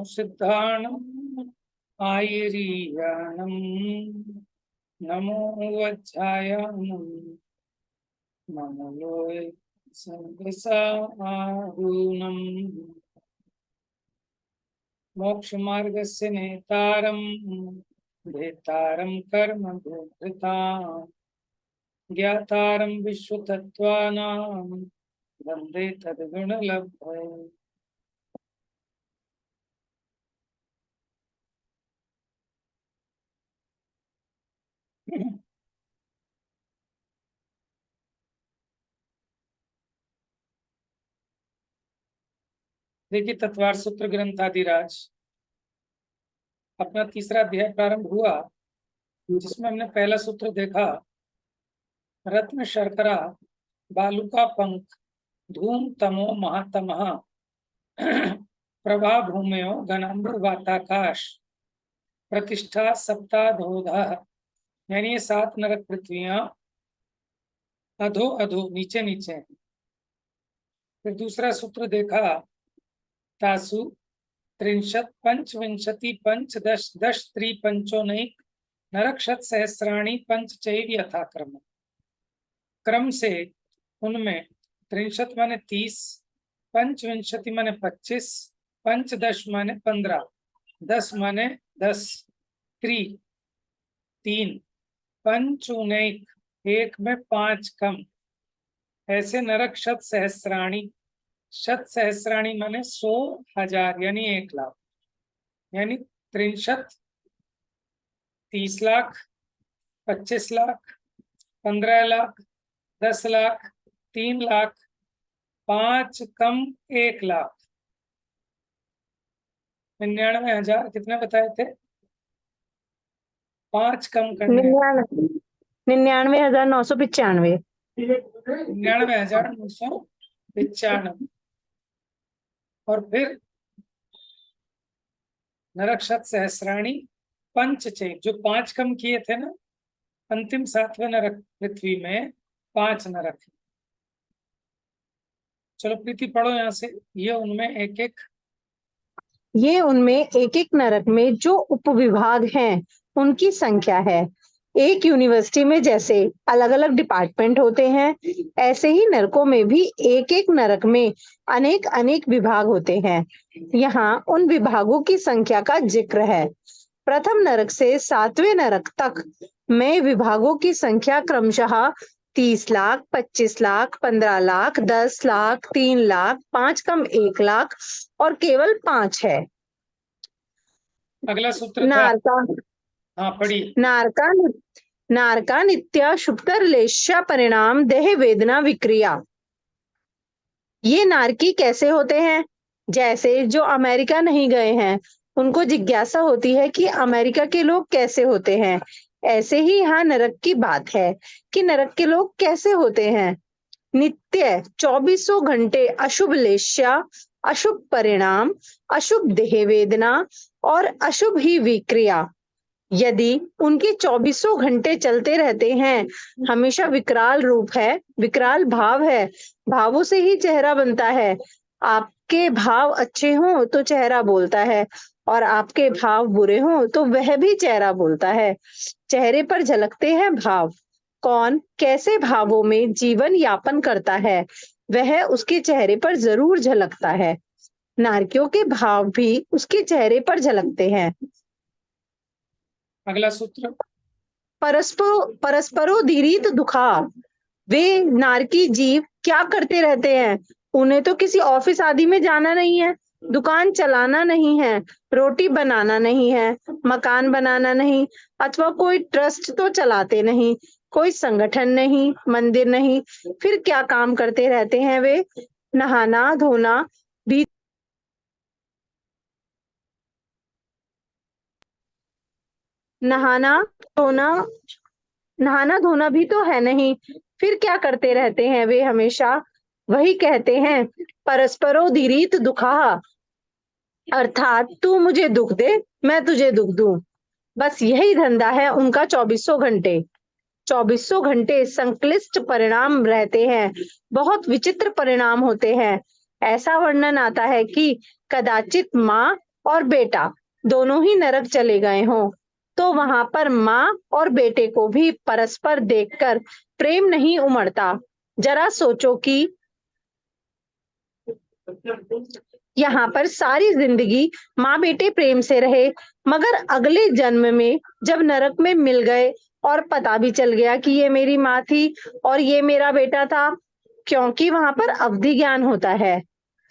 सिद्धाणम् आयरीयाणम् नमो वज्रायाणम् नमो लोय संग्रसारूणम् मोक्षमार्गस्य नेतारम् भेतारं कर्म भूभृताम् ज्ञातारं विश्वतत्त्वानां वन्दे तद्गुणलब्धये। देखिए, तत्वार सूत्र ग्रंथादिराज अपना तीसरा अध्याय प्रारंभ हुआ, जिसमें हमने पहला सूत्र देखा, रत्न शर्करा बालुका पंख धूम तमो महातमः प्रभा भूमयो घनांबर वाताकाश प्रतिष्ठा सप्ताधोधः, यानी ये 7 नरक पृथ्वियां अधो अधो नीचे नीचे। फिर दूसरा सूत्र देखा, तासु 30 पंचविंशति पंचदश दश त्रिपंचोनैक नरक्षत सहस्राणी पंचचैव यथाक्रम। क्रम से उनमें 30 माने 30, पंचविंशति माने 25, पंचदश माने 15, 10 माने 10, त्रि 3, पंचोनैक एक में 5 कम, ऐसे नरक शत सहस्राणी, शत सहस्राणी माने 100,000 यानी 1 लाख, यानी 63, 30 लाख, 25 लाख, 15 लाख, 10 लाख, 3 लाख, 5 कम 1 लाख, 99,000 कितने बताए थे? 5 कम करने 99,995 99,995। और फिर नरक्षत सहस्राणी पंचचैव, जो 5 कम किए थे ना, अंतिम 7वें नरक पृथ्वी में 5 नरक। चलो प्रीति पढ़ो यहाँ से, ये उनमें एक एक नरक में जो उपविभाग हैं उनकी संख्या है। एक यूनिवर्सिटी में जैसे अलग अलग डिपार्टमेंट होते हैं, ऐसे ही नरकों में भी एक एक नरक में अनेक अनेक विभाग होते हैं। यहाँ उन विभागों की संख्या का जिक्र है। प्रथम नरक से 7वें नरक तक में विभागों की संख्या क्रमशः 30 लाख, 25 लाख, 15 लाख, 10 लाख, 3 लाख, 5 कम 1 लाख और केवल 5 है। अगला सूत्र नारका, हाँ पढ़िए। नारका नित्य शुभतरलेश्य परिणाम देह वेदना विक्रिया। ये नारकी कैसे होते हैं? जैसे जो अमेरिका नहीं गए हैं उनको जिज्ञासा होती है कि अमेरिका के लोग कैसे होते हैं, ऐसे ही यहाँ नरक की बात है कि नरक के लोग कैसे होते हैं। नित्य 24 घंटे अशुभ लेश्या, अशुभ परिणाम, अशुभ देह वेदना और अशुभ ही विक्रिया। यदि उनके 24 घंटे चलते रहते हैं, हमेशा विकराल रूप है, विकराल भाव है, भावों से ही चेहरा बनता है। आपके भाव अच्छे हों तो चेहरा बोलता है, और आपके भाव बुरे हों तो वह भी चेहरा बोलता है। चेहरे पर झलकते हैं भाव। कौन कैसे भावों में जीवन यापन करता है, वह उसके चेहरे पर जरूर झलकता है। नारकियों के भाव भी उसके चेहरे पर झलकते हैं। अगला सूत्र, परस्परोदीरित दुखा। वे नारकी जीव क्या करते रहते हैं? उन्हें तो किसी ऑफिस आदि में जाना नहीं है, दुकान चलाना नहीं है, रोटी बनाना नहीं है, मकान बनाना नहीं, अथवा कोई ट्रस्ट तो चलाते नहीं, कोई संगठन नहीं, मंदिर नहीं। फिर क्या काम करते रहते हैं वे? नहाना धोना भी नहाना धोना भी तो है नहीं। फिर क्या करते रहते हैं वे? हमेशा वही कहते हैं, परस्परोदीरित दुखा, अर्थात तू मुझे दुख दे, मैं तुझे दुख दूं। बस यही धंधा है उनका 24 घंटे संक्लिष्ट परिणाम रहते हैं, बहुत विचित्र परिणाम होते हैं। ऐसा वर्णन आता है कि कदाचित माँ और बेटा दोनों ही नरक चले गए हों, तो वहां पर माँ और बेटे को भी परस्पर देखकर प्रेम नहीं उमड़ता। जरा सोचो कि यहाँ पर सारी जिंदगी माँ बेटे प्रेम से रहे, मगर अगले जन्म में जब नरक में मिल गए और पता भी चल गया कि ये मेरी माँ थी और ये मेरा बेटा था, क्योंकि वहां पर अवधि ज्ञान होता है,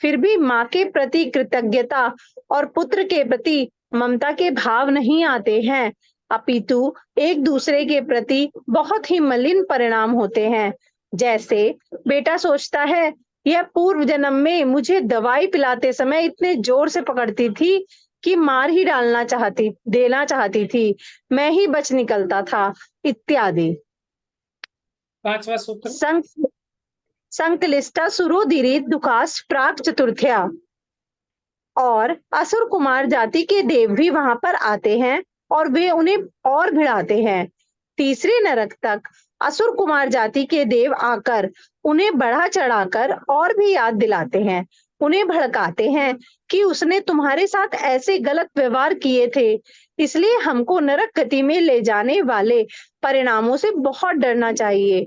फिर भी माँ के प्रति कृतज्ञता और पुत्र के प्रति ममता के भाव नहीं आते हैं, अपितु एक दूसरे के प्रति बहुत ही मलिन परिणाम होते हैं। जैसे बेटा सोचता है, यह पूर्व जन्म में मुझे दवाई पिलाते समय इतने जोर से पकड़ती थी कि मार ही देना चाहती थी, मैं ही बच निकलता था, इत्यादि। 5वां सूत्र। संकलिष्टा सुरोदिरी दुखास प्राक चतुर्थ्या। और असुर कुमार जाति के देव भी वहां पर आते हैं और वे उन्हें और भिड़ाते हैं। तीसरे नरक तक असुर कुमार जाति के देव आकर उन्हें बढ़ा चढ़ाकर और भी याद दिलाते हैं, उन्हें भड़काते हैं कि उसने तुम्हारे साथ ऐसे गलत व्यवहार किए थे, इसलिए हमको नरक गति में ले जाने वाले परिणामों से बहुत डरना चाहिए।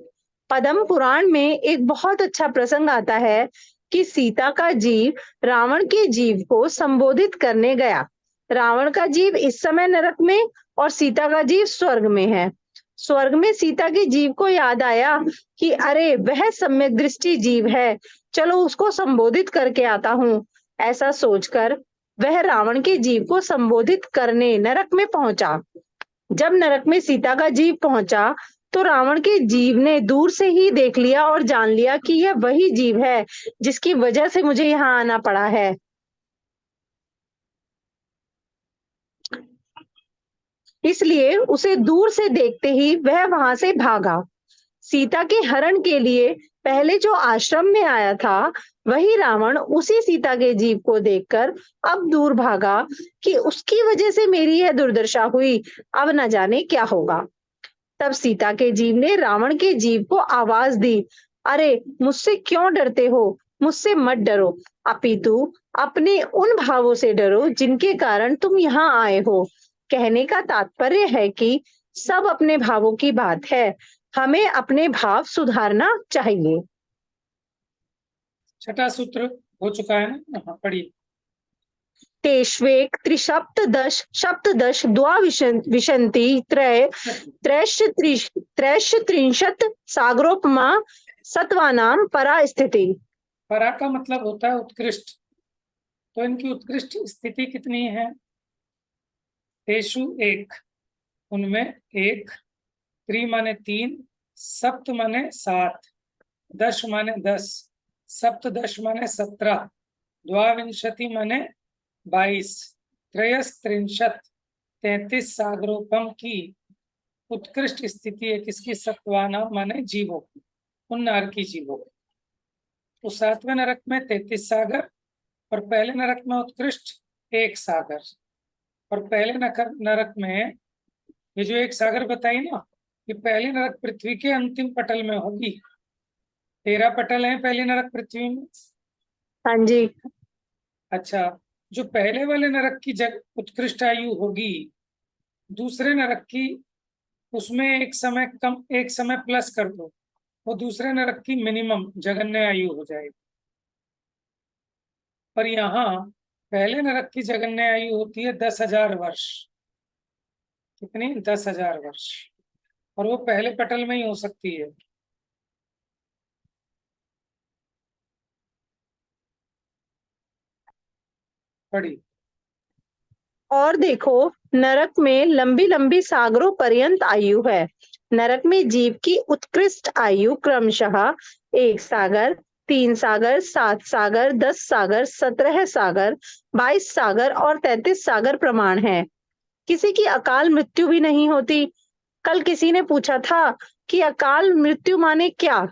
पद्म पुराण में एक बहुत अच्छा प्रसंग आता है कि सीता का जीव रावण के जीव को संबोधित करने गया। रावण का जीव इस समय नरक में और सीता का जीव स्वर्ग में है। स्वर्ग में सीता के जीव को याद आया कि अरे वह सम्यक दृष्टि जीव है, चलो उसको संबोधित करके आता हूँ। ऐसा सोचकर वह रावण के जीव को संबोधित करने नरक में पहुंचा। जब नरक में सीता का जीव पहुंचा तो रावण के जीव ने दूर से ही देख लिया और जान लिया कि यह वही जीव है जिसकी वजह से मुझे यहाँ आना पड़ा है। इसलिए उसे दूर से देखते ही वह वहां से भागा। सीता के हरण के लिए पहले जो आश्रम में आया था, वही रावण उसी सीता के जीव को देखकर अब दूर भागा कि उसकी वजह से मेरी यह दुर्दशा हुई, अब न जाने क्या होगा। तब सीता के जीव ने रावण के जीव को आवाज दी, अरे मुझसे क्यों डरते हो, मुझसे मत डरो, अपितु अपने उन भावों से डरो जिनके कारण तुम यहाँ आए हो। कहने का तात्पर्य है कि सब अपने भावों की बात है, हमें अपने भाव सुधारना चाहिए। 6वां सूत्र हो चुका है ना? हाँ, पढ़िए। तेष्वेक त्रिसप्तदश सप्तदश द्वाविंशति त्रैश्त्रिंशत् सागरोपमा सत्वानां परा स्थिति। परा का मतलब होता है उत्कृष्ट, तो इनकी उत्कृष्ट स्थिति कितनी है? तेषु एक, उनमें एक, त्रि माने 3, सप्त माने 7, दश माने 10, सप्तदश माने 17, द्वाविंशति माने 22, त्रयस्त्रिंशत् 33 सागरोपम की उत्कृष्ट स्थिति है किसकी? सत्वाना माने जीवों की, उन नारकी जीवों की। तो 7वें नरक में 33 सागर और पहले नरक में उत्कृष्ट 1 सागर, और पहले नरक में ये जो 1 सागर बताई ना, ये पहली नरक पृथ्वी के अंतिम पटल में होगी। 13 पटल हैं पहली नरक पृथ्वी में। हाँ जी। अच्छा, जो पहले वाले नरक की उत्कृष्ट आयु होगी, दूसरे नरक की उसमें एक समय कम, एक समय प्लस कर दो, वो दूसरे नरक की मिनिमम जघन्य आयु हो जाएगी। पर यहाँ पहले नरक की जघन्य आयु होती है 10,000 वर्ष। कितनी? 10,000 वर्ष, और वो पहले पटल में ही हो सकती है। पढ़ी। और देखो, नरक में लंबी लंबी सागरों पर्यंत आयु है। नरक में जीव की उत्कृष्ट आयु क्रमशः 1 सागर, 3 सागर, 7 सागर, 10 सागर, 17 सागर, 22 सागर और 33 सागर प्रमाण है। किसी की अकाल मृत्यु भी नहीं होती। कल किसी ने पूछा था कि अकाल मृत्यु माने क्या?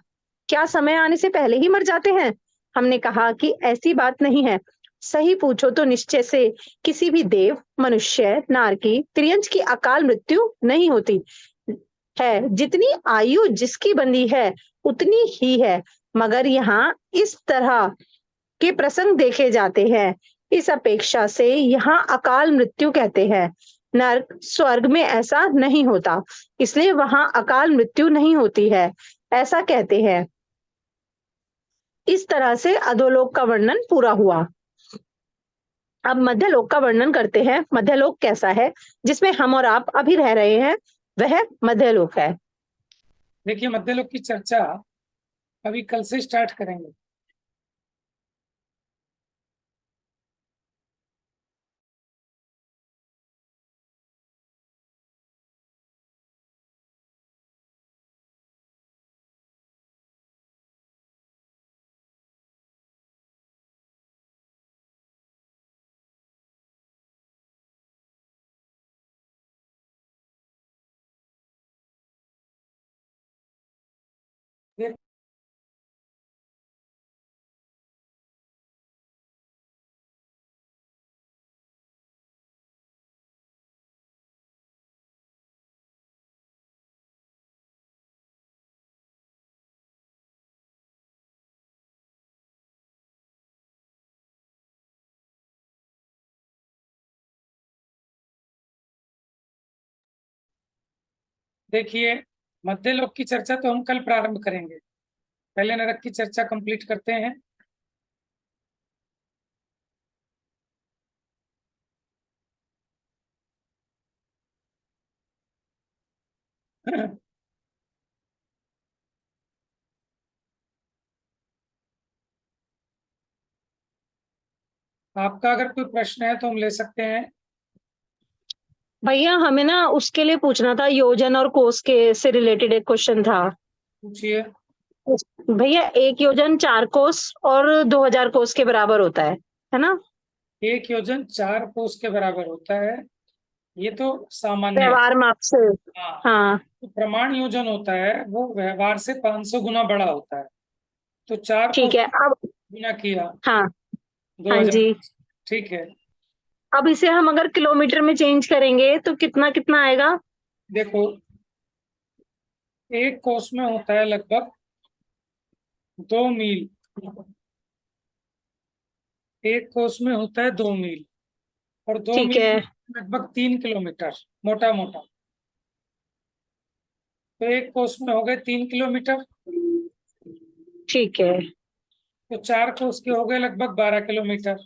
क्या समय आने से पहले ही मर जाते हैं? हमने कहा कि ऐसी बात नहीं है। सही पूछो तो निश्चय से किसी भी देव, मनुष्य, नारकी, त्रियंच की अकाल मृत्यु नहीं होती है। जितनी आयु जिसकी बंधी है उतनी ही है, मगर यहाँ इस तरह के प्रसंग देखे जाते हैं। इस अपेक्षा से यहाँ अकाल मृत्यु कहते हैं। नर्क स्वर्ग में ऐसा नहीं होता, इसलिए वहां अकाल मृत्यु नहीं होती है, ऐसा कहते हैं। इस तरह से अधोलोक का वर्णन पूरा हुआ। अब मध्यलोक का वर्णन करते हैं। मध्यलोक कैसा है, जिसमें हम और आप अभी रह रहे हैं, वह मध्यलोक है। देखिए, मध्यलोक की चर्चा अभी कल से स्टार्ट करेंगे। देखिए, मध्यलोक की चर्चा तो हम कल प्रारंभ करेंगे, पहले नरक की चर्चा कंप्लीट करते हैं। आपका अगर कोई प्रश्न है तो हम ले सकते हैं। भैया हमें ना उसके लिए पूछना था, योजन और कोस के से रिलेटेड एक क्वेश्चन था। पूछिए। भैया 1 योजन 4 कोस और 2000 कोस के बराबर होता है ना? 1 योजन 4 कोस के बराबर होता है, ये तो सामान्य है। व्यवहार माप से। हाँ, हाँ तो प्रमाण योजन होता है वो व्यवहार से 500 गुना बड़ा होता है। तो 4 कोस ठीक है। अब गुना किया हाँ, हाँ 2000। जी। ठीक है। अब इसे हम अगर किलोमीटर में चेंज करेंगे तो कितना कितना आएगा? देखो, 1 कोस में होता है लगभग 2 मील। 1 कोस में होता है 2 मील, और दो ठीक मील है। लगभग 3 किलोमीटर, मोटा मोटा। तो 1 कोस में हो गए 3 किलोमीटर, ठीक है। तो 4 कोस के हो गए लगभग 12 किलोमीटर।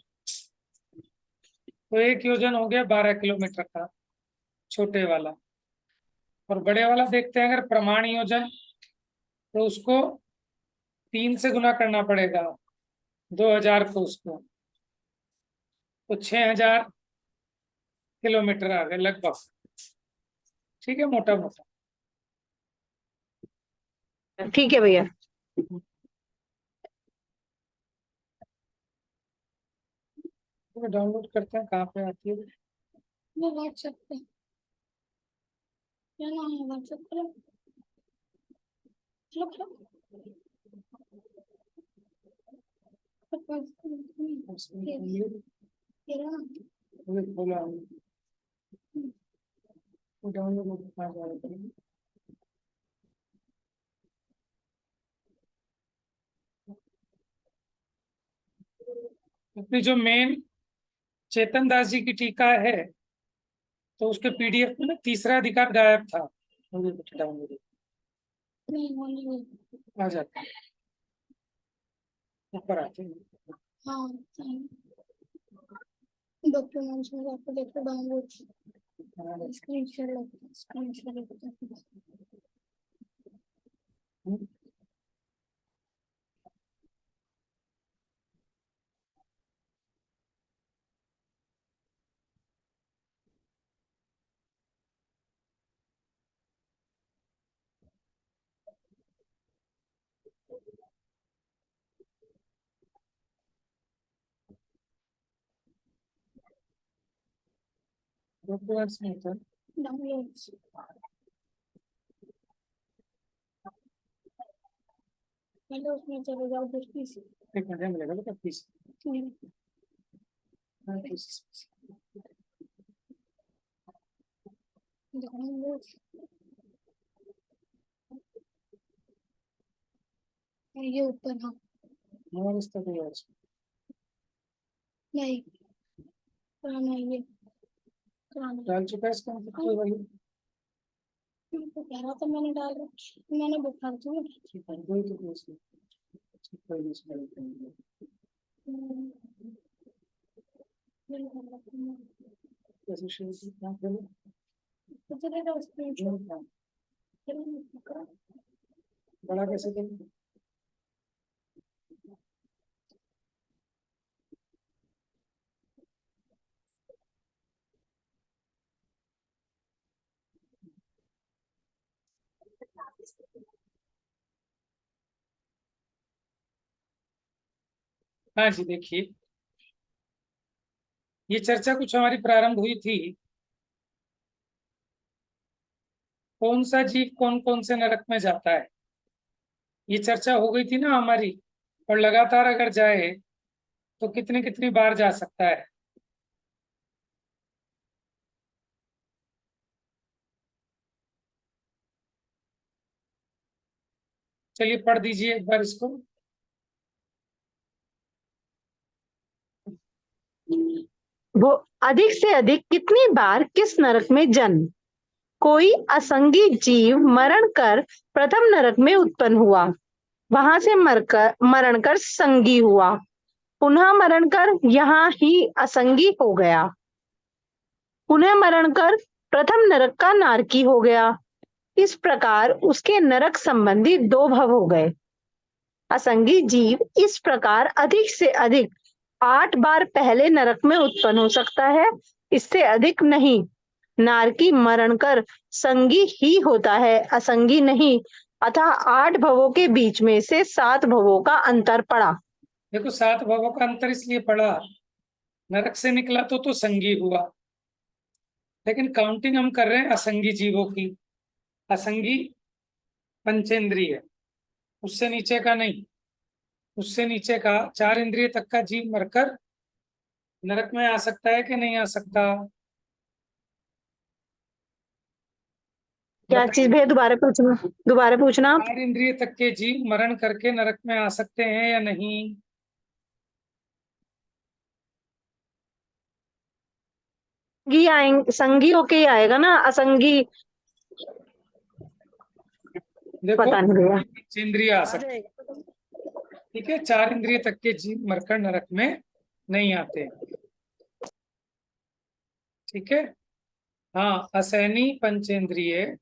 तो 1 योजन हो गया 12 किलोमीटर का, छोटे वाला। और बड़े वाला देखते हैं, अगर प्रमाण योजन, तो उसको 3 से गुना करना पड़ेगा 2000 कोस को, तो 6000 किलोमीटर आ गए लगभग। ठीक है, मोटा मोटा। ठीक है भैया। डाउनलोड करते हैं, कहाँ पे आती है? वो व्हाट्सएप पे, क्या नाम है व्हाट्सएप पे? चलो चलो। तेरा खोला डाउनलोड कहाँ जा रहा है? अपनी जो मेन चेतन दास जी की टीका है, तो उसके पीडीएफ में ना तीसरा अधिकार गायब था। डाउनलोड नहीं होने नहीं। आ जाता है, ऊपर आते हैं। हाँ डॉक्यूमेंट्स में जाकर देखो, डाउनलोड स्क्रीनशॉट लगता है, स्क्रीनशॉट लगता है। डॉक्यूमेंट्स में होता है। डाउनलोड्स पहले उसमें चले जाओ, फिर पीसी। एक घंटे मिलेगा बेटा फीस। डाउनलोड्स ये ऊपर। हाँ हमारे इस तरह नहीं, कान है ये, कान है। डाल चुका है इसका मतलब कोई वही तो कह रहा था मैंने डाल रखी, मैंने बुखार तो ठीक है, कोई तो कोई सी- ठीक, कोई नहीं, इसमें लिखेंगे। कैसे शुरू की? क्या करें? बड़ा कैसे करें? हाँ जी, देखिए, ये चर्चा कुछ हमारी प्रारंभ हुई थी, कौन सा जीव कौन कौन से नरक में जाता है, ये चर्चा हो गई थी ना हमारी। और लगातार अगर जाए तो कितनी कितनी बार जा सकता है। चलिए पढ़ दीजिए एक बार इसको। वो अधिक से अधिक कितनी बार किस नरक में जन्म। कोई असंगी जीव मरण कर प्रथम नरक में उत्पन्न हुआ, वहां से मरण कर संगी हुआ, पुनः मरण कर यहाँ ही असंगी हो गया, पुनः मरण कर प्रथम नरक का नारकी हो गया। इस प्रकार उसके नरक संबंधी दो भव हो गए। असंगी जीव इस प्रकार अधिक से अधिक 8 बार पहले नरक में उत्पन्न हो सकता है, इससे अधिक नहीं। नारकी मरण कर संगी ही होता है, असंगी नहीं। अतः 8 भवों के बीच में से 7 भवों का अंतर पड़ा। देखो, 7 भवों का अंतर इसलिए पड़ा, नरक से निकला तो संगी हुआ, लेकिन काउंटिंग हम कर रहे हैं असंगी जीवों की। असंगी पंचेंद्रिय, उससे नीचे का नहीं, उससे नीचे का 4 इंद्रिय तक का जीव मरकर नरक में आ सकता है कि नहीं आ सकता? क्या चीज भैया, दोबारा पूछना आप। 4 इंद्रिय तक के जीव मरण करके नरक में आ सकते हैं या नहीं? संगी आएंगे, संगी होके ही आएगा ना, असंगी देखो, पता नहीं भैया। इंद्रिय आ सकते हैं, ठीक है, 4 इंद्रिय तक के जीव मरकर नरक में नहीं आते, ठीक है। हाँ, असैनी पंचेंद्रिय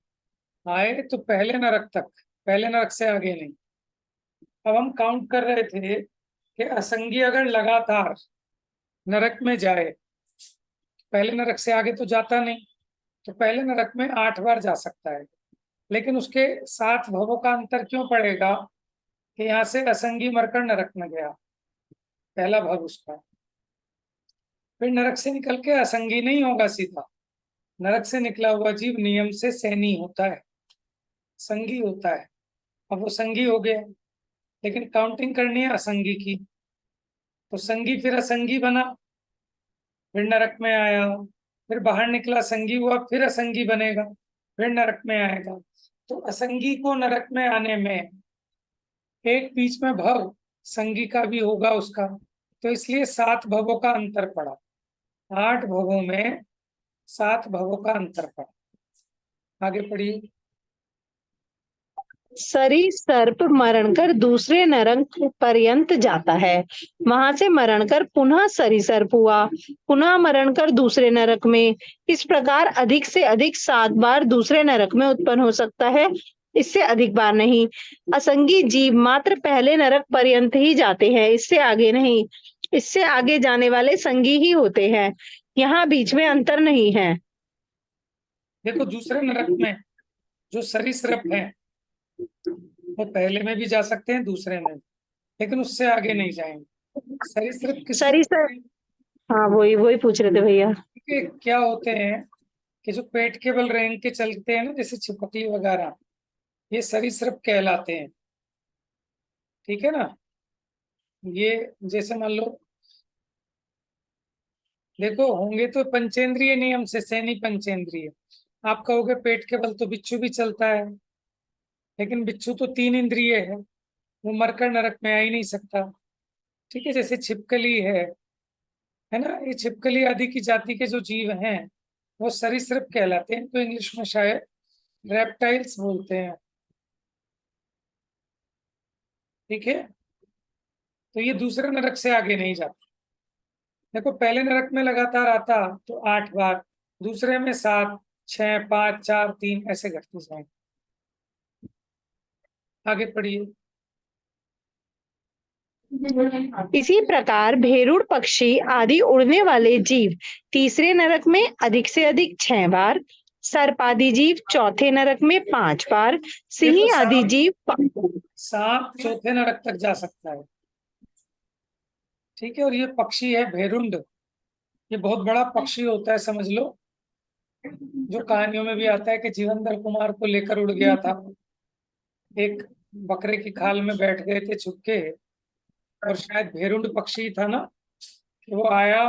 आए तो पहले नरक तक, पहले नरक से आगे नहीं। अब हम काउंट कर रहे थे कि असंगी अगर लगातार नरक में जाए, पहले नरक से आगे तो जाता नहीं, तो पहले नरक में 8 बार जा सकता है। लेकिन उसके 7 भवों का अंतर क्यों पड़ेगा कि यहाँ से असंगी मरकर नरक में गया, पहला भव उसका, फिर नरक से निकल के असंगी नहीं होगा सीधा। नरक से निकला हुआ जीव नियम से सैनी होता है, संगी होता है। अब वो संगी हो गया, लेकिन काउंटिंग करनी है असंगी की, तो संगी फिर असंगी बना, फिर नरक में आया, फिर बाहर निकला, संगी हुआ, फिर असंगी बनेगा, फिर नरक में आएगा। तो असंगी को नरक में आने में एक बीच में भव संगी का भी होगा उसका, तो इसलिए 7 भवों का अंतर पड़ा। 8 भवों में 7 भवों का अंतर पड़ा। आगे पढ़िए। सरीसर्प मरण कर दूसरे नरक पर्यंत जाता है, वहां से मरण कर पुनः सरीसर्प हुआ, पुनः मरण कर दूसरे नरक में। इस प्रकार अधिक से अधिक 7 बार दूसरे नरक में उत्पन्न हो सकता है, इससे अधिक बार नहीं। असंगी जीव मात्र पहले नरक पर्यंत ही जाते हैं, इससे आगे नहीं। इससे आगे जाने वाले संगी ही होते हैं, यहाँ बीच में अंतर नहीं है। देखो, दूसरे नरक में जो सरीसृप है वो पहले में भी जा सकते हैं, दूसरे में, लेकिन उससे आगे नहीं जाएंगे। सरीसृप किसको सरीसर्प, बोलते हैं? हाँ वही वही पूछ रहे थे भैया। कि क्या होते हैं कि जो पेट के बल रेंग के चलते हैं ना, जैसे छिपकली वगैरह, ये सरीसृप कहलाते हैं, ठीक है ना। ये जैसे मान लो, देखो होंगे तो पंचेंद्रिय नियम से, सैनी पंचेंद्रिय। आप कहोगे पेट के बल तो बिच्छू भी चलता है, लेकिन बिच्छू तो 3 इंद्रिय है, वो मरकर नरक में आ ही नहीं सकता, ठीक है। जैसे छिपकली है ना। ये छिपकली आदि की जाति के जो जीव हैं वो सरीसृप कहलाते हैं, तो इंग्लिश में शायद रेप्टाइल्स बोलते हैं। ठीक है, तो ये दूसरे नरक से आगे नहीं जाता। देखो पहले नरक में लगातार आता तो 8 बार, दूसरे में 7, 6, 5, 4, 3 ऐसे घटते जाएंगे। आगे पढ़िए। इसी प्रकार भेरुड़ पक्षी आदि उड़ने वाले जीव तीसरे नरक में अधिक से अधिक 6 बार, सर्प आदि जीव चौथे नरक में 5 बार, सिंह आदि जीव सांप चौथे नरक तक जा सकता है। ठीक है, और ये पक्षी है भेरुंड, ये बहुत बड़ा पक्षी होता है, समझ लो। जो कहानियों में भी आता है कि जीवंदर कुमार को लेकर उड़ गया था, एक बकरे की खाल में बैठ गए थे छुपके, और शायद भेरुंड पक्षी था ना, वो आया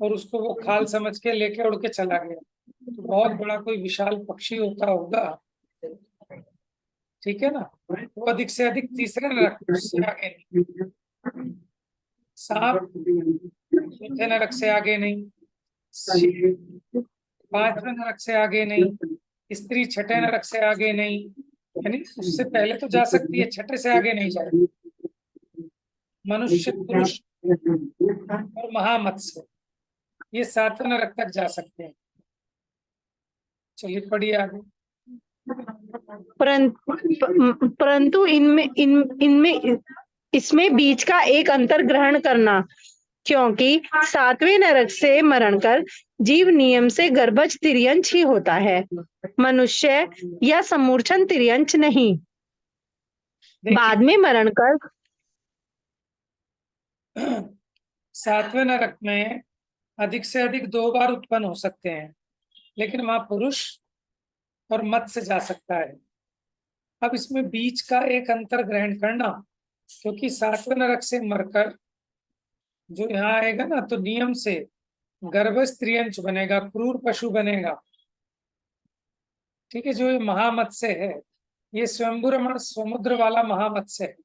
और उसको वो खाल समझ के लेके उड़ के चला गया। तो बहुत बड़ा कोई विशाल पक्षी होता होगा। ठीक है ना, वो अधिक से अधिक तीसरे नरक, उससे आगे नहीं। सांप चौथे नरक से आगे नहीं, पांचवें नरक से आगे नहीं, स्त्री छठे नरक से आगे नहीं, यानी उससे पहले तो जा सकती है, छठे से आगे नहीं जाएगी। मनुष्य, पुरुष और महामत्स्य ये 7वें नरक तक जा सकते हैं। चलिए पढ़िए आगे। परंतु इनमें इसमें बीच का एक अंतर ग्रहण करना, क्योंकि 7वें नरक से मरण कर जीव नियम से गर्भज तिर्यंच ही होता है, मनुष्य या समूर्छन तिर्यंच नहीं। बाद में मरण कर 7वें नरक में अधिक से अधिक 2 बार उत्पन्न हो सकते हैं, लेकिन वहां पुरुष और मत्स्य जा सकता है। अब इसमें बीच का एक अंतर ग्रहण करना, क्योंकि 7वें नरक से मरकर जो यहाँ आएगा ना, तो नियम से गर्भज स्त्रियंच बनेगा, क्रूर पशु बनेगा। ठीक है, जो ये महामत्स्य है, ये स्वयंभू रमण समुद्र वाला महामत्स्य है,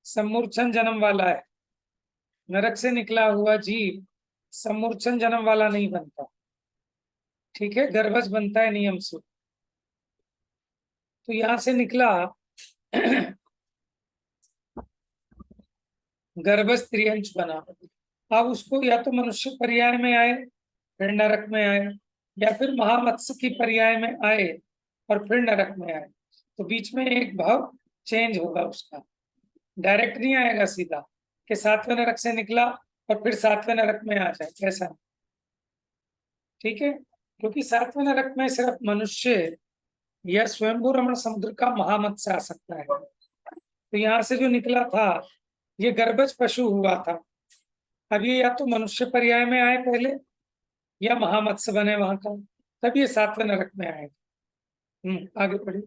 समूर्छन जन्म वाला है। नरक से निकला हुआ जीव समूर्छन जन्म वाला नहीं बनता। ठीक है, गर्भज बनता है नियम से। तो यहां से निकला गर्भज स्त्रियंच बना। अब उसको या तो मनुष्य पर्याय में आए फिर नरक में आए, या फिर महामत्स्य की पर्याय में आए और फिर नरक में आए। तो बीच में एक भाव चेंज होगा उसका, डायरेक्ट नहीं आएगा सीधा कि 7वें नरक से निकला और फिर 7वें नरक में आ जाए, ऐसा। ठीक है, क्योंकि 7वें नरक में सिर्फ मनुष्य या स्वयंभू रमण समुद्र का महामत्स्य आ सकता है। तो यहाँ से जो निकला था ये गर्भज पशु हुआ था। अब ये या तो मनुष्य पर्याय में आए पहले, या महामत्स्य बने वहां का, तब ये 7वें नरक में आएगा। आगे बढ़िए।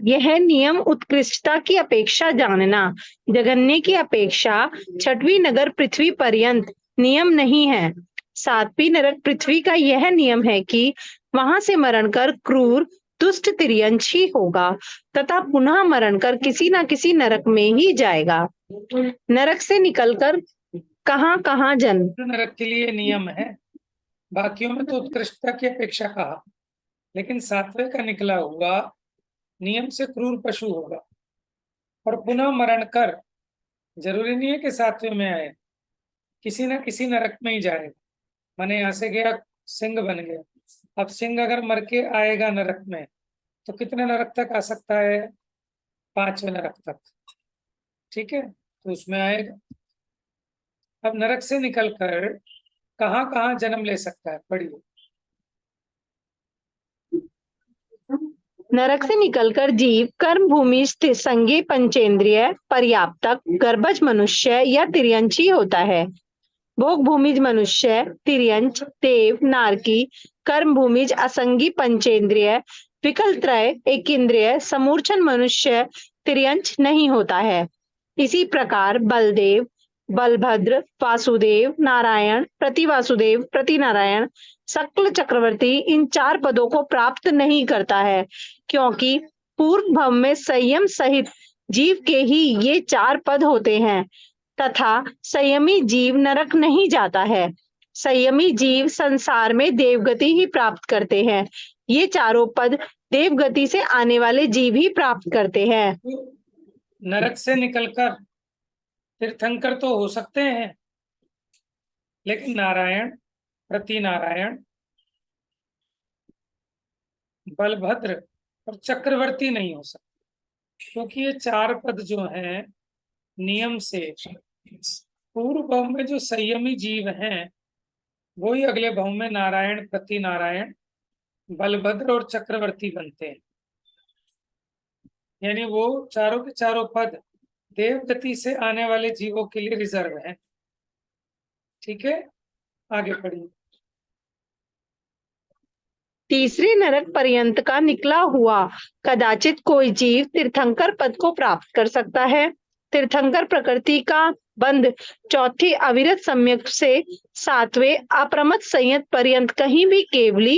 यह नियम उत्कृष्टता की अपेक्षा जानना, जगन्य की अपेक्षा 6वीं नगर पृथ्वी पर्यंत नियम नहीं है। 7वीं नरक पृथ्वी का यह नियम है कि वहां से मरण कर क्रूर दुष्ट तिर्यंच ही होगा तथा पुनः मरण कर किसी न किसी नरक में ही जाएगा। नरक से निकलकर कहाँ कहाँ जन्म। नरक के लिए नियम है, बाकियों में तो उत्कृष्टता की अपेक्षा कहा, लेकिन 7वें का निकला हुआ नियम से क्रूर पशु होगा और पुनः मरण कर, जरूरी नहीं है कि 7वें में आए, किसी न किसी नरक में ही जाएगा। माने यहाँ से गया सिंह बन गया, अब सिंह अगर मर के आएगा नरक में तो कितने नरक तक आ सकता है? 5वें नरक तक। ठीक है, तो उसमें आएगा। अब नरक से निकलकर कहाँ कहाँ जन्म ले सकता है, पढ़िए। नरक से निकलकर जीव कर्म भूमि संगे पंचेंद्रिय पर्याप्तक गर्भज मनुष्य या तिर्यंची होता है। भोग भूमिज मनुष्य, तिर्यंच, देव, नारकी, कर्म भूमिज असंगी पंचेंद्रिय, विकल त्रय एकेंद्रिय, समूर्छन मनुष्य तिर्यंच नहीं होता है। इसी प्रकार बलदेव, बलभद्र, वासुदेव, नारायण, प्रति वासुदेव, प्रति नारायण, सकल चक्रवर्ती इन 4 पदों को प्राप्त नहीं करता है, क्योंकि पूर्व भव में संयम सहित जीव के ही ये 4 पद होते हैं। तथा संयमी जीव नरक नहीं जाता है। संयमी जीव संसार में देवगति ही प्राप्त करते हैं। ये चारों पद देवगति से आने वाले जीव ही प्राप्त करते हैं। तो नरक से निकलकर तीर्थंकर तो हो सकते हैं, लेकिन नारायण, प्रति नारायण, बलभद्र और चक्रवर्ती नहीं हो सकते, क्योंकि ये चार पद जो हैं नियम से पूर्व भाव में जो संयमी जीव हैं वही अगले भाव में नारायण, प्रति नारायण, बलभद्र और चक्रवर्ती बनते हैं। यानी वो चारों के चारों पद देवगति से आने वाले जीवों के लिए रिजर्व है। ठीक है, आगे पढ़िए। तीसरे नरक पर्यंत का निकला हुआ कदाचित कोई जीव तीर्थंकर पद को प्राप्त कर सकता है। तीर्थंकर प्रकृति का बंध चौथी अविरत सम्यक से सातवें अप्रमथ संयत पर्यंत कहीं भी केवली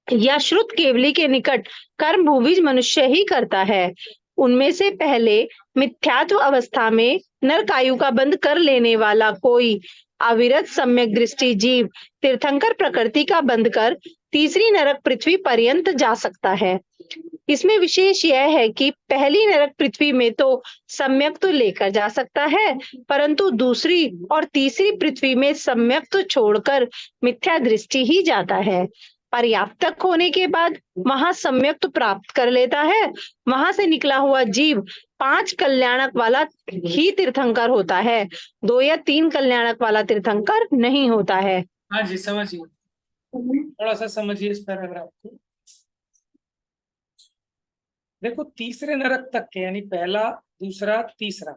या श्रुत केवली के निकट कर्म भूविज मनुष्य ही करता है। उनमें से पहले मिथ्यात्व अवस्था में नरकायु का बंध कर लेने वाला कोई अविरत सम्यक दृष्टि जीव तीर्थंकर प्रकृति का बंध कर तीसरी नरक पृथ्वी पर्यंत जा सकता है। इसमें विशेष यह है कि पहली नरक पृथ्वी में तो सम्यक तो लेकर जा सकता है, परंतु दूसरी और तीसरी पृथ्वी में सम्यक तो छोड़कर मिथ्या दृष्टि ही जाता है। पर्याप्तक होने के बाद वहां सम्यक तो प्राप्त कर लेता है। वहां से निकला हुआ जीव 5 कल्याणक वाला ही तीर्थंकर होता है, 2 या 3 कल्याणक वाला तीर्थंकर नहीं होता है। हाँ जी, समझिए, थोड़ा सा समझिए इस पैराग्राफ को। देखो, तीसरे नरक तक के, यानी पहला, दूसरा, तीसरा,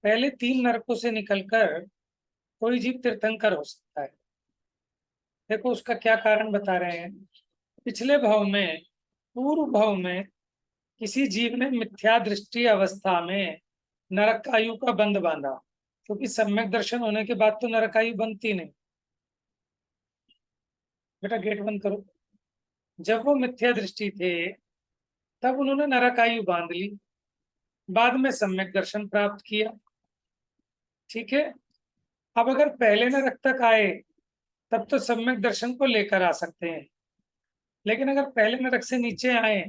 पहले 3 नरकों से निकलकर कोई जीव तीर्थंकर हो सकता है। देखो उसका क्या कारण बता रहे हैं। पिछले भाव में, पूर्व भाव में किसी जीव ने मिथ्या दृष्टि अवस्था में नरकायु का बंध बांधा, क्योंकि सम्यक दर्शन होने के बाद तो नरकायु बनती नहीं। बेटा गेट बंद करो। जब वो मिथ्या दृष्टि थे तब उन्होंने नरकायु बांध ली, बाद में सम्यक दर्शन प्राप्त किया। ठीक है, अब अगर पहले नरक तक आए तब तो सम्यक दर्शन को लेकर आ सकते हैं, लेकिन अगर पहले नरक से नीचे आए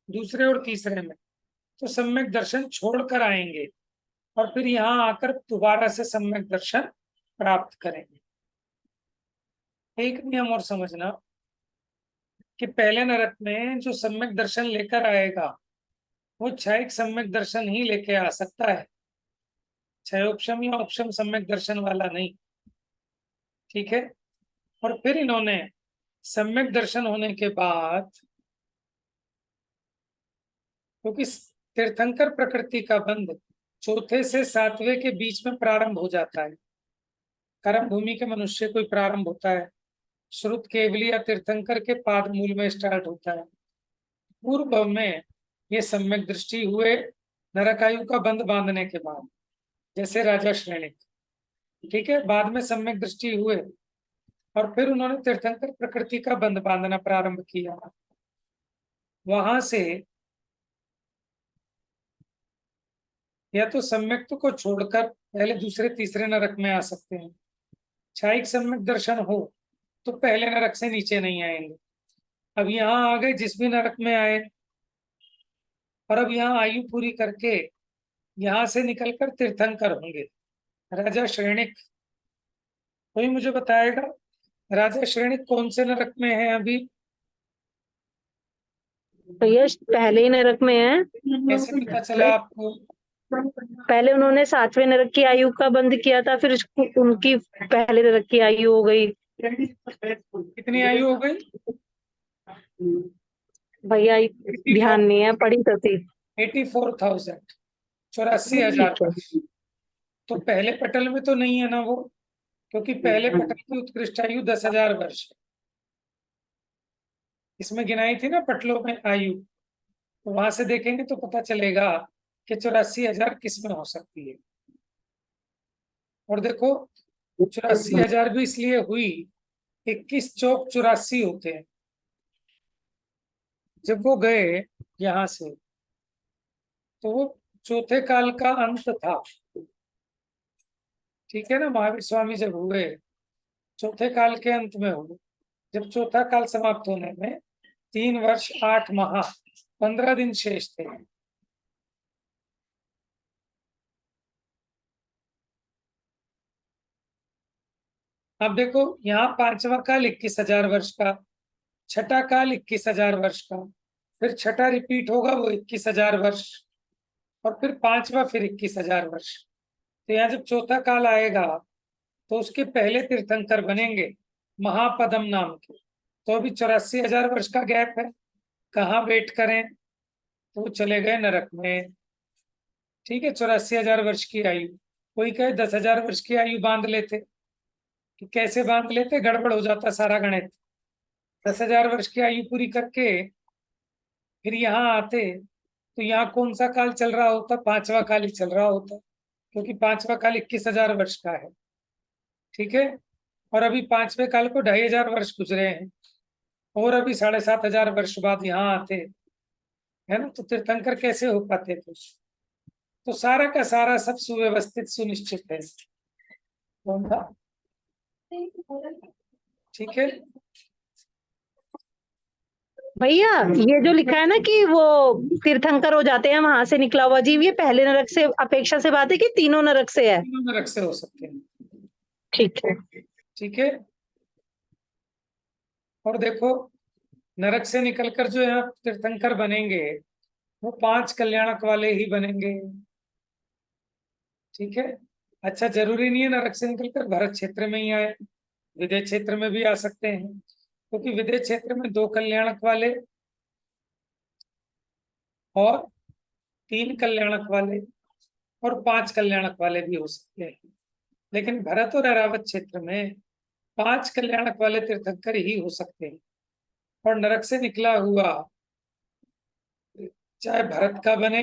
दूसरे और तीसरे में तो सम्यक दर्शन छोड़कर आएंगे और फिर यहाँ आकर दोबारा से सम्यक दर्शन प्राप्त करेंगे। एक नियम और समझना कि पहले नरक में जो सम्यक दर्शन लेकर आएगा वो क्षयिक सम्यक दर्शन ही लेके आ सकता है, क्षयोपशम या उपशम सम्यक दर्शन वाला नहीं। ठीक है, और फिर इन्होंने सम्यक दर्शन होने के बाद, क्योंकि तीर्थंकर प्रकृति का बंध चौथे से सातवें के बीच में प्रारंभ हो जाता है। कर्म भूमि के मनुष्य कोई प्रारंभ होता है, श्रुत केवली या तीर्थंकर के पाद मूल में स्टार्ट होता है। पूर्व में ये सम्यक दृष्टि हुए नरकायु का बंध बांधने के बाद, जैसे राजा श्रेणिक। ठीक है, बाद में सम्यक दृष्टि हुए और फिर उन्होंने तीर्थंकर प्रकृति का बंध बांधना प्रारंभ किया। वहां से या तो सम्यक को छोड़कर पहले दूसरे तीसरे नरक में आ सकते हैं। क्षयिक सम्यक दर्शन हो तो पहले नरक से नीचे नहीं आएंगे। अब यहाँ आ गए, जिस भी नरक में आए, और अब यहाँ आयु पूरी करके यहाँ से निकलकर तीर्थंकर होंगे। राजा श्रेणिक, कोई मुझे बताएगा राजा श्रेणिक कौन से नरक में है अभी? तो ये पहले ही नरक में है। कैसे पता चला आपको? पहले उन्होंने 7वें नरक की आयु का बंध किया था, फिर उनकी पहले नरक की आयु हो गई। कितनी आयु हो गई भैया ध्यान नहीं है, पढ़ी तो थी। 84,000, 84,000 वर्ष। तो पहले पटल में तो नहीं है ना वो, क्योंकि पहले पटल की उत्कृष्ट आयु 10,000 वर्ष। इसमें गिनाई थी ना पटलों में आयु, तो वहां से देखेंगे तो पता चलेगा कि 84,000 किस में हो सकती है। और देखो 84,000 भी इसलिए हुई, 21 चौक 84 होते हैं। जब वो गए यहाँ से तो वो चौथे काल का अंत था। ठीक है ना। महावीर स्वामी जब हुए चौथे काल के अंत में हुए, जब चौथा काल समाप्त होने में 3 वर्ष 8 माह 15 दिन शेष थे। अब देखो यहाँ 5वां काल 21,000 वर्ष का, छठा काल 21,000 वर्ष का, फिर छठा रिपीट होगा वो 21,000 वर्ष, और फिर 5वां फिर 21,000 वर्ष। तो यहाँ जब चौथा काल आएगा तो उसके पहले तीर्थंकर बनेंगे महापदम नाम के। तो अभी 84,000 वर्ष का गैप है, कहाँ वेट करें, तो वो चले गए नरक में। ठीक है, 84,000 वर्ष की आयु। कोई कहे 10,000 वर्ष की आयु बांध लेते, कि कैसे बांध लेते, गड़बड़ हो जाता सारा गणित। 10,000 वर्ष की आयु पूरी करके फिर यहाँ आते तो यहाँ कौन सा काल चल रहा होता, 5वां काल ही चल रहा होता, क्योंकि 5वां काल 21,000 वर्ष का है। ठीक है, और अभी 5वें काल को 2,500 वर्ष गुजरे हैं, और अभी 7,500 वर्ष बाद यहाँ आते, है ना। तो तीर्थंकर कैसे हो पाते थे। तो सारा का सारा सब सुव्यवस्थित सुनिश्चित है। कौन था, ठीक है। भैया ये जो लिखा है ना कि वो तीर्थंकर हो जाते हैं वहां से निकला हुआ जीव, ये पहले नरक से अपेक्षा से बात है कि तीनों नरक से है? तीनों नरक से हो सकते हैं। ठीक है। ठीक है, और देखो नरक से निकलकर जो यहाँ तीर्थंकर बनेंगे वो 5 कल्याणक वाले ही बनेंगे। ठीक है, अच्छा जरूरी नहीं है नरक से निकलकर भरत क्षेत्र में ही आए, विदेह क्षेत्र में भी आ सकते हैं, क्योंकि विदेह क्षेत्र में 2 कल्याणक वाले और 3 कल्याणक वाले और 5 कल्याणक वाले भी हो सकते हैं। लेकिन भरत और ऐरावत क्षेत्र में 5 कल्याणक वाले तीर्थंकर ही हो सकते हैं। और नरक से निकला हुआ चाहे भरत का बने,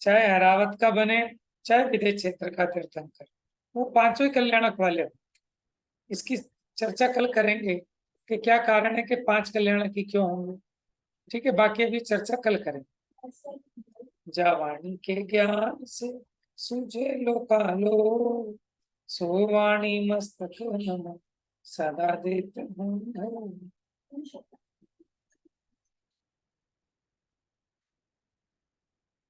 चाहे ऐरावत का बने, चाहे विदेह क्षेत्र का तीर्थंकर, वो 5वें कल्याणक वाले हो। इसकी चर्चा कल करेंगे कि क्या कारण है कि 5 कल्याणक ही क्यों होंगे। ठीक है, बाकी अभी चर्चा कल करेंगे। जावाणी के ज्ञान से सूझे लोकालो, सोवाणी मस्तक नमः सदा देते हूँ।